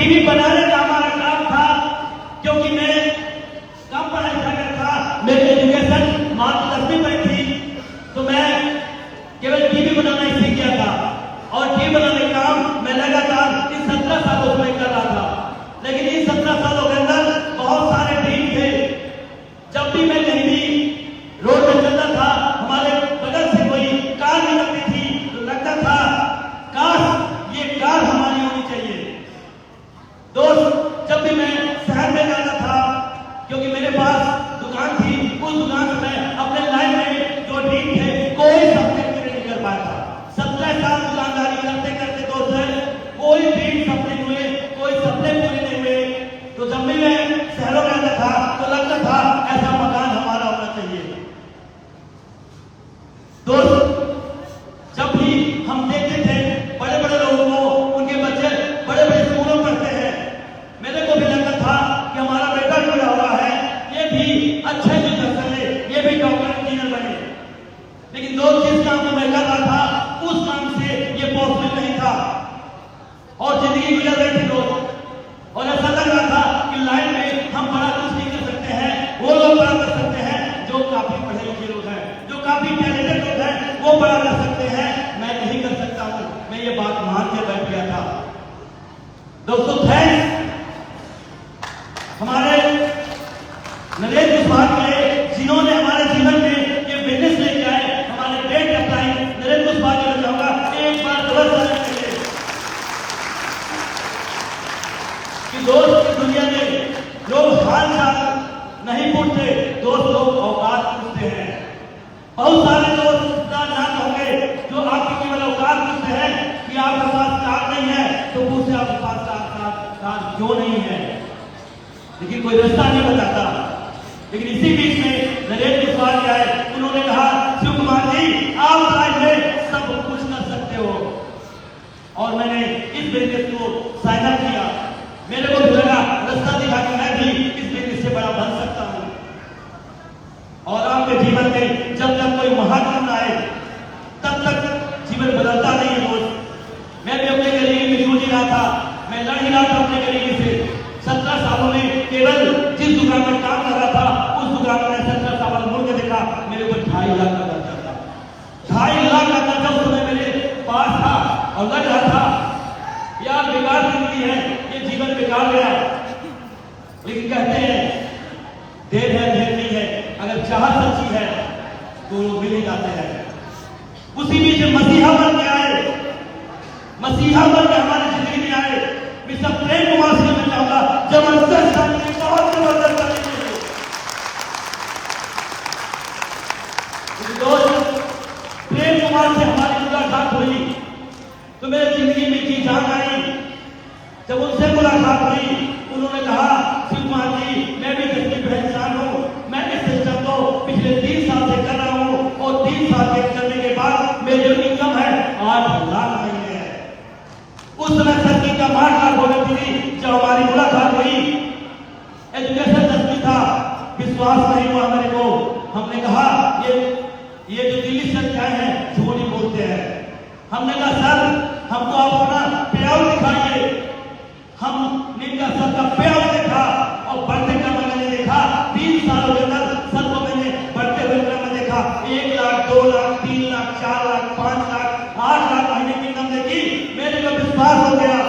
TV बनाने का हमारा काम था, क्योंकि मैं कम पढ़ा लिखा था, मेरी एजुकेशन मात्र 10वीं तक थी, तो मैं केवल टीवी बनाना ही सीख गया था। और टीवी बनाने का काम मैं लगातार इन 17 सालों में कर रहा था। लेकिन इन 17 सालों के अंदर बहुत सारे ड्रीम थे। जब भी मैं कहीं भी रोड पे चलता था, हमारे बगल से कोई कार निकलती थी तो लगता था काश ये कार हमारी होनी चाहिए। दोस्त, जब भी मैं शहर में जाता था, क्योंकि मेरे पास दुकान थी, उस दुकान से मैं अपने लाइफ में जो ड्रीम थे कोई सपने पूरे नहीं कर पाया था। 17 साल दुकानदारी करते करते दोस्त कोई ड्रीम सपने हुए, कोई सपने पूरे नहीं हुए। तो जब भी मैं शहरों में आता था तो लगता था ऐसा मकान हमारा होना चाहिए। दोस्त, जब भी हम देखते थे बड़े बड़े लोगों को, उनके बच्चे बड़े बड़े स्कूलों में पढ़ते हैं, मेरे को भी लगता था कि हमारा बेटा जुड़ा हुआ है, ये भी अच्छे बिजनेस करे, ये भी डॉक्टर इंजीनियर बने। लेकिन दोस्त, जिस काम को मैं कर रहा था उस काम से ये पॉसिबल नहीं था और जिंदगी गुजर रही थी दोस्त। और ऐसा लग रहा था कि लाइफ में हम बड़ा कुछ नहीं कर सकते हैं, वो लोग बड़ा कर सकते हैं जो काफी पढ़े लिखे लोग हैं, जो काफी टैलेंटेड लोग हैं, वो बड़ा कर सकते हैं, मैं नहीं कर सकता हूं। मैं ये बात मान के बैठ गया था। दोस्तों, थैंक्स हमारे नरेंद्र कुशवाहा के लिए, जिन्होंने हमारे जीवन में ये बिजनेस लेके आए, हमारे ग्रेट कैप्टन नरेंद्र कुशवाहा जी को चाहूंगा एक बार जबरदस्त कि दोस्त, की दुनिया में लोग हाल चाल नहीं पूछते, दोस्त लोग औकात पूछते हैं। बहुत सारे दोस्त नाम होंगे जो आपकी केवल औकात पूछते हैं कि आपके पास कार नहीं है तो पूछते आपके पास कार क्यों नहीं है, लेकिन कोई रास्ता नहीं बताता। लेकिन इसी बीच में नरेंद्र कुशवाहा जी आए, उन्होंने कहा शिव कुमार जी, आप लाइफ में सब कुछ कर सकते हो। और मैंने इस बिजनेस को साइन अप किया। मेरे को भी लगा रास्ता दिखा कि मैं भी इस बिजनेस से बड़ा बन सकता हूं। और आपके जीवन में जब तक कोई महात्मा आए तब तक जीवन बदलता नहीं है दोस्त। मैं भी अपने गरीबी में जूझ रहा था, मैं लड़ ही रहा था अपने गरीबी से। 17 सालों में केवल जिस दुकान में काम कर रहा था उस दुकान में 17 साल मुड़ के देखा, मेरे ऊपर 2.5 लाख का कर्जा था। 2.5 लाख का कर्जा उस समय मेरे पास था और लग रहा था यार बेकार जिंदगी है, ये जीवन बेकार गया। लेकिन कहते हैं देर है ढेर नहीं है, अगर चाहत सच्ची है तो मिल ही जाते हैं। उसी बीच मसीहा बन के आए, मसीहा बन के हमारी जिंदगी में आए मिस्टर प्रेम कुमार से मैं चाहूंगा जबरदस्त ताली, बहुत जबरदस्त ताली। दोस्त, प्रेम कुमार से हमारी मुलाकात हुई तो मेरी जिंदगी में की जान आई। जब उनसे मुलाकात हुई, उन्होंने कहा शिव कुमार जी, मैं भी गरीब इंसान हूं, मैं इस सिस्टम को पिछले 3 साल से कर रहा हूं और 3 साल के करने के बाद मेरी जो इनकम है 8 लाख महीने है। उस समय सर की इनकम 8 लाख हो गई थी। जब हमारी मुलाकात हुई, एजुकेशन 10वीं था, विश्वास नहीं हुआ मेरे को। हमने कहा ये जो दिल्ली से आए हैं झूठ ही बोलते हैं। हमने कहा सर, हमको आप अपना पेआउट दिखाइए। हम इनका सर का पेआउट देखा और बढ़ते क्रम में मैंने देखा 3 सालों के अंदर सर को मैंने बढ़ते हुए क्रम में देखा। 1 लाख, 2 लाख, 3 लाख, 4 लाख, 5 लाख, 8 लाख महीने की इनकम देखी। मेरे को विश्वास हो गया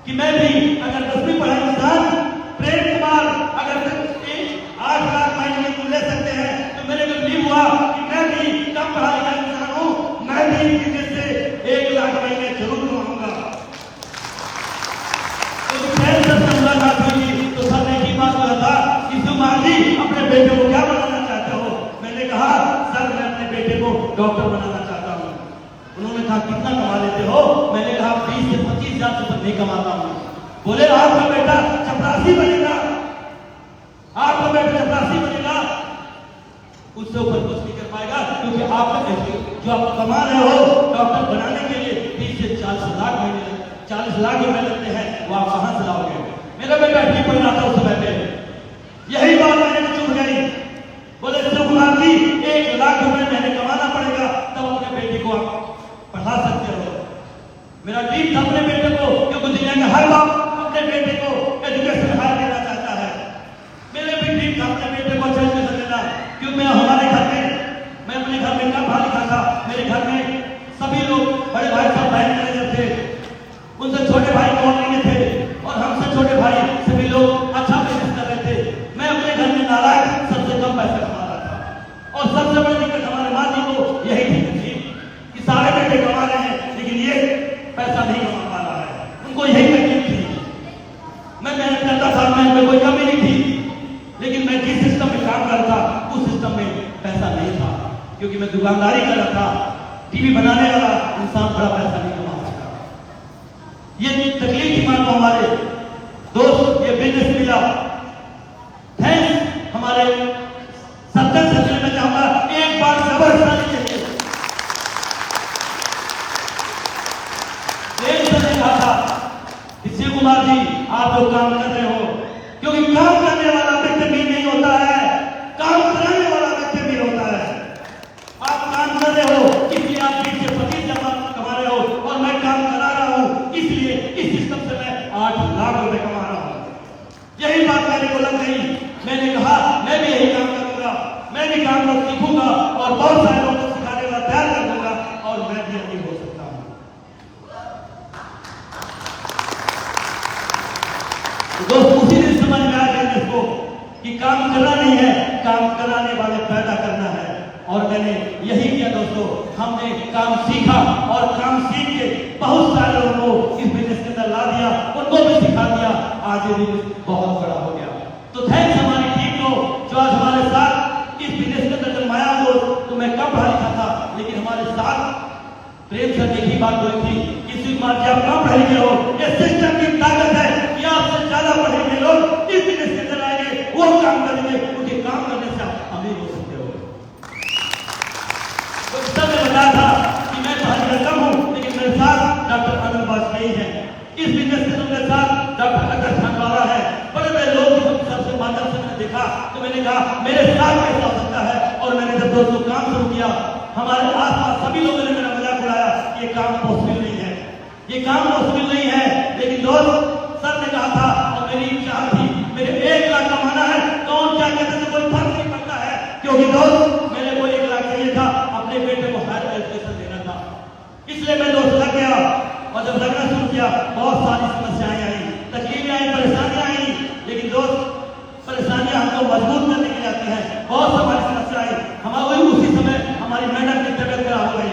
कि मैं भी अगर 10वीं पढ़ाई इंसान प्रेम कुमार अगर 8 लाख महीने में ले सकते हैं तो मेरे को बिलीव हुआ कि मैं भी कम पढ़ा लिखा इंसान हूं, मैं भी बिजनेस से 1 लाख महीने जरूर कमाऊंगा। तो सर ने की बात बोला था कि कुमार जी अपने बेटे को क्या बनाना चाहते हो? मैंने कहा सर, मैं अपने बेटे को डॉक्टर बनाना चाहता हूँ। उन्होंने कहा कितना कमा लेते हो? मैंने कहा 20 से 25 हजार से ऊपर नहीं कमाता हूँ। बोले आपका बेटा चपरासी बनेगा, आपका बेटा चपरासी बनेगा, उससे ऊपर कुछ नहीं कर पाएगा, क्योंकि आप जो आप कमा रहे हो डॉक्टर बनाने के लिए 30 से 40 लाख महीने 40 लाख रुपए लगते हैं, वो आप कहां से लाओगे? मेरा बेटा ठीक पढ़ रहा था उस समय पे, यही बात मैंने चुप गई। बोले शिव कुमार जी 1 लाख रुपए महीने कमाना पड़ेगा तब अपने बेटे को आप पढ़ा सकते हो। मेरा ड्रीम था अपने बेटे को, क्योंकि दुनिया में हर बाप अपने सबसे बड़ी दिक्कत हमारे माँ जी को यही थी कि सारे बेटे कमा रहे हैं लेकिन ये पैसा नहीं कमा पा रहा है, उनको यही तकलीफ थी। मैं मेहनत करता था, मैं कोई कमी नहीं थी, लेकिन मैं जिस सिस्टम में काम करता उस सिस्टम में पैसा नहीं था, क्योंकि मैं दुकानदारी कर रहा था। टीवी बनाने वाला इंसान बड़ा पैसा नहीं कमा सकता। ये तकलीफ थी मां को हमारे दोस्त, ये बिजनेस मिला। थैंक्स हमारे सत्तर से मैं चाहूंगा एक बार जबरदस्ती चाहिए। ने कहा था कि शिव कुमार जी आप लोग काम कर रहे हो, क्योंकि काम करने वाला व्यक्ति भी नहीं होता है, काम कराने वाला व्यक्ति भी होता है। आप काम कर रहे हो इसलिए आप 20-25 जमा कमा रहे हो, और मैं काम करा रहा हूं इसलिए इस सिस्टम से मैं 8 लाख रुपए कमा रहा हूं। यही बात मेरे को लग गई। मैंने कहा मैं भी यही काम करूंगा, मैं भी काम कर सीखूंगा और बहुत सारे लोगों को सिखाने वाला तैयार कर दूंगा, और मैं भी अमीर हो सकता हूं। दोस्त उसी दिन समझ में आ गया इसको कि काम करना नहीं है, काम कराने वाले पैदा करना है। और मैंने यही किया दोस्तों, हमने काम सीखा और काम सीख के बहुत सारे लोगों को इस बिजनेस के अंदर ला दिया, उनको भी सिखा दिया, आज ये बिजनेस बहुत बड़ा हो गया। तो थैंक्स हमारी टीम को जो आज हमारे साथ इस बिजनेस के अंदर। जब आया तो मैं कम पढ़ा लिखा था, लेकिन हमारे साथ प्रेम सर ने ही बात बोली थी कि शिव कुमार जी आप कम पढ़े लिखे हो, ये सिस्टम की ताकत है कि आपसे ज्यादा पढ़े लिखे लोग इस बिजनेस के अंदर आएंगे, वो काम करेंगे, उनके काम करने से आप अमीर हो सकते हो। तो सब ने बताया था कि मैं पढ़ा लिखा कम हूं, लेकिन मेरे साथ डॉक्टर अनिल वाजपेयी है, इस बिजनेस के मेरे साथ डॉक्टर अजय खानवाला है, बड़े बड़े लोग सबसे माध्यम से मैंने देखा। तो मैंने कहा मेरे साथ कैसा हो सकता है, और मैंने जब दोस्तों काम शुरू किया, हमारे आसपास सभी लोगों ने मेरा मजाक उड़ाया, ये काम पॉसिबल नहीं है, ये काम पॉसिबल नहीं है। लेकिन दोस्त सर ने कहा था और मेरी इच्छा थी, मेरे 1 लाख कमाना है, कौन क्या कहते थे कोई फर्क नहीं पड़ता है, क्योंकि दोस्त मेरे को 1 लाख चाहिए था, अपने बेटे को हायर एजुकेशन देना था। इसलिए मैं दोस्त लग गया, और जब लगना शुरू किया बहुत सारी समस्याएं आई, तकलीफें आई, परेशानियां आई, लेकिन दोस्त परेशानियां हमको मजबूत करने के लिए आती हैं। बहुत सारी समस्या आई, हमारी उसी समय हमारी मैडम की तबियत खराब हो गई,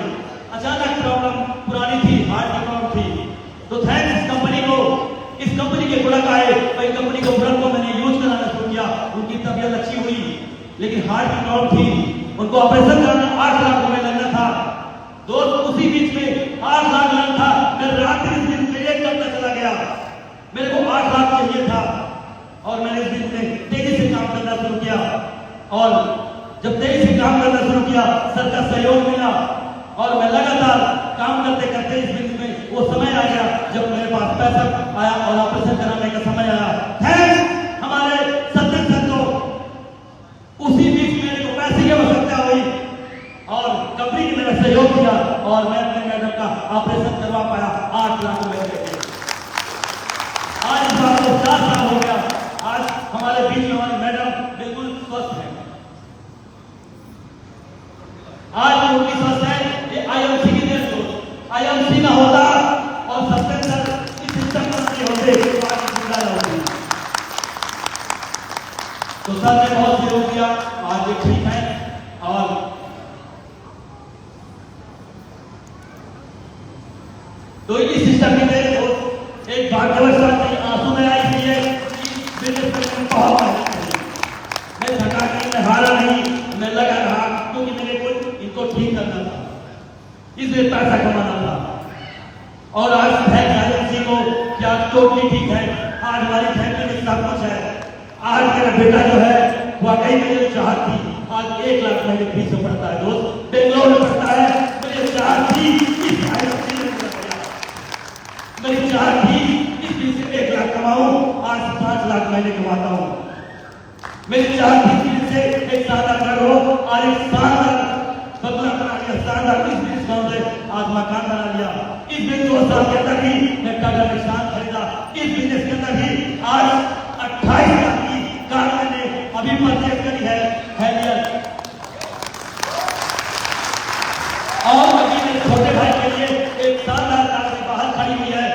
अचानक प्रॉब्लम पुरानी थी, हार्ट की प्रॉब्लम थी। तो थैंक्स इस कंपनी को, इस कंपनी के प्रोडक्ट आए, भाई कंपनी के प्रोडक्ट को मैंने यूज कराना शुरू किया, उनकी तबियत अच्छी हुई, लेकिन हार्ट की प्रॉब्लम थी, उनको ऑपरेशन कराना 8 लाख रुपए लगना था। दोस्त उसी बीच में 8 लाख लगना था, मैं रात्रि इस दिन में 1 करता चला गया, मेरे को 8 लाख चाहिए था, और मैंने इस दिन में तेजी से काम करना शुरू किया। और जब तेजी से काम करना शुरू किया, सर का सहयोग मिला, और मैं लगातार काम करते करते इस बिजनेस में वो समय आ गया जब मेरे पास पैसा आया और ऑपरेशन कराने का समय आया। थैंक्स हमारे सत्य सर को, उसी बीच मेरे को पैसे की आवश्यकता हुई और कंपनी ने मेरा सहयोग किया, और मैं अपने मैडम का ऑपरेशन करवा पाया 8 लाख रुपए। आज इस बात को 4 साल हो गया, आज हमारे बीच में हमारी मैडम बिल्कुल स्वस्थ है, आज उनकी स्वस्थ है। ये आईएमसी की देन को, आईएमसी ना होता और सत्तर सर इस सिस्टम पर नहीं होते तो आज जिंदा होती। तो सर ने बहुत सहयोग किया, आज ये ठीक है। और तो इस सिस्टम की देन को एक भाग्यवश आंसू में आई थी है कि बिजनेस में बहुत मेहनत करी, मैं थका नहीं, मैं हारा नहीं, मैं लगा रहा, क्योंकि मेरे को इनको ठीक करना था, इसलिए पैसा कमाना था। और आज फैक्ट्री को क्या टोटली ठीक है, आज हमारी फैक्ट्री में सब कुछ है। आज मेरा बेटा जो है वाकई में जो चाहत थी, आज 1 लाख महीने फीस में पढ़ता है, दोस्त बेंगलोर में पढ़ता है। मेरी चाहत थी इस मेरी चाहत थी इस फीस से 1 लाख कमाऊं, आज 5 लाख महीने कमाता हूं। मेरी चाहत थी से एक शानदार घर हो, और एक शानदार बंगला बना लिया, शानदार इस बिजनेस से आज मकान बना लिया। इस बिजनेस 2 साल के अंदर ही मैं टाटा निशान खरीदा, इस बिजनेस के अंदर ही आज 28 लाख की कार मैंने अभी परचेज करी है हैरियर। और अभी मेरे छोटे भाई के लिए एक शानदार कार बाहर खड़ी हुई है,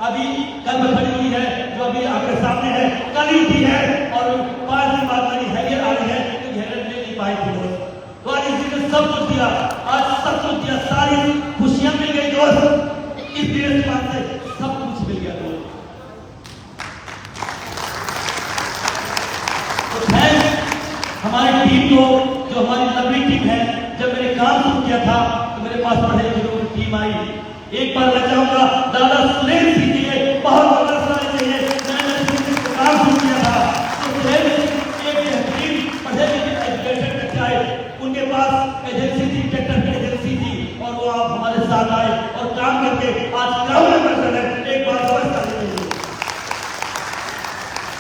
अभी कल खड़ी हुई है, जो अभी आपके सामने है, कल ही उठी है, और 5 दिन बाद मेरी हैरियर आ रही है, क्योंकि हैरियर ले नहीं पाई थी। तो आज इस सब कुछ दिया, आज सब कुछ दिया, सारी खुशियां मिल गई दोस्त, इस देश के बाद से सब कुछ मिल गया दोस्त। तो थैंक्स हमारी टीम को, जो हमारी लवली टीम है। जब मैंने काम शुरू किया था तो मेरे पास पढ़े लिखे लोगों की टीम आई। एक बार मैं चाहूंगा दादा सुरेश सिंह जी के बहुत बड़ा चाहिए। मैंने काम शुरू किया था तो सुरेश एक बेहतरीन पढ़े लिखे एजुकेटेड बच्चे आए, उनके पास एजेंसी थी, ट्रैक्टर की एजेंसी थी, और वो आप हमारे साथ आए और काम करके आज ग्राउंड में बैठे हैं। एक बार व्यवस्था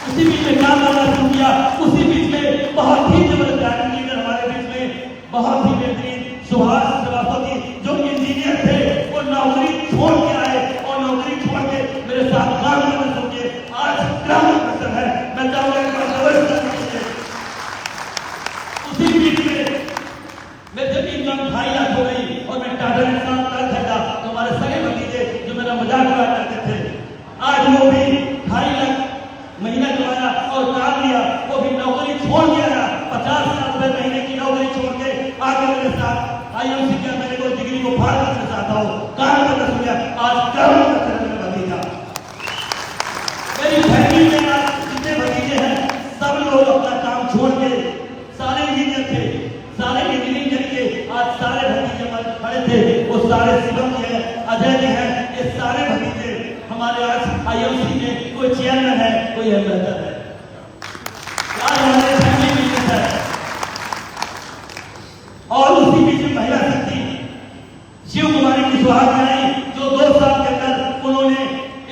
उसी बीच में काम करना शुरू किया। उसी बीच में बहुत ही जबरदस्त लीडर हमारे बीच में, बहुत ही बेहतरीन सुभाष श्रीवास्तव जी, जो इंजीनियर थे, वो नौकरी छोड़ के आए और नौकरी छोड़ के मेरे साथ काम करना शुरू किए। आज ग्राउंड पर्सन है। मैं चाहूंगा उसी बीच में मैं जब इनकम 2.5 लाख हो गई और मैं टाटा के साथ खरीदा तो हमारे सगे भतीजे जो मेरा मजाक उड़ाया करते थे, आज वो भी 2.5 लाख महीना कमाया और काम लिया। वो भी नौकरी छोड़ के आया, 50,000 रुपए महीने की नौकरी छोड़ के आगे मेरे साथ आईएमसी के मेरे को डिग्री को फाड़ करना चाहता हूँ, काम करना शुरू किया। आज काम करना मेरा भतीजा, मेरी फैमिली में आज जितने भतीजे हैं सब लोग अपना काम छोड़ के, सारे इंजीनियर थे, सारे इंजीनियरिंग करके आज सारे भतीजे हमारे खड़े थे। वो सारे शिवम जी हैं, अजय जी हैं, ये सारे भतीजे हमारे आज आईएमसी में कोई चेयरमैन है, कोई एम्बेसडर है। आज हमारे फैमिली बिजनेस है। और उसी बीच में महिला शक्ति शिव कुमारी की सुहाग में आई, जो 2 साल के अंदर उन्होंने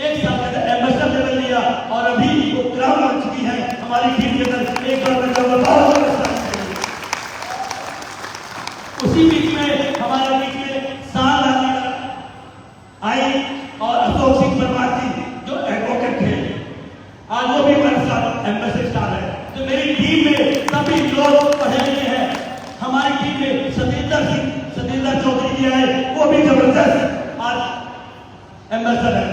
1 साल के अंदर एम्बेसडर लेवल लिया और अभी वो क्राउन बन चुकी है हमारी टीम के अंदर। एक बार उसी बीच में हमारे बीच में शान आई और अशोक सिंह परमार जी जो एडवोकेट थे, आज वो भी हमारे साथ एम्बेसडर स्टार है। तो मेरी टीम में सभी लोग पढ़े लिखे हैं। हमारी टीम में सतेंद्र चौधरी जी आए, वो भी जबरदस्त आज एम्बेसडर है।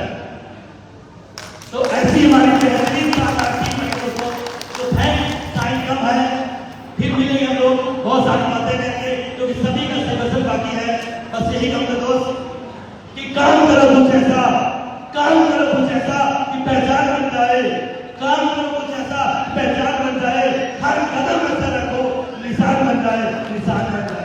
तो ऐसी हमारी बेहतरीन टीम है दोस्तों। तो थैंक्स, टाइम कम है, फिर मिलेंगे हम लोग, बहुत सारी बातें करेंगे क्योंकि सभी का सिलेबस बाकी है। बस यही कहूँगा दोस्त कि काम करो कुछ ऐसा, काम करो कुछ ऐसा कि पहचान बन जाए, काम करो कुछ ऐसा पहचान बन जाए, हर कदम ऐसा रखो निशान बन जाए, निशान बन जाए।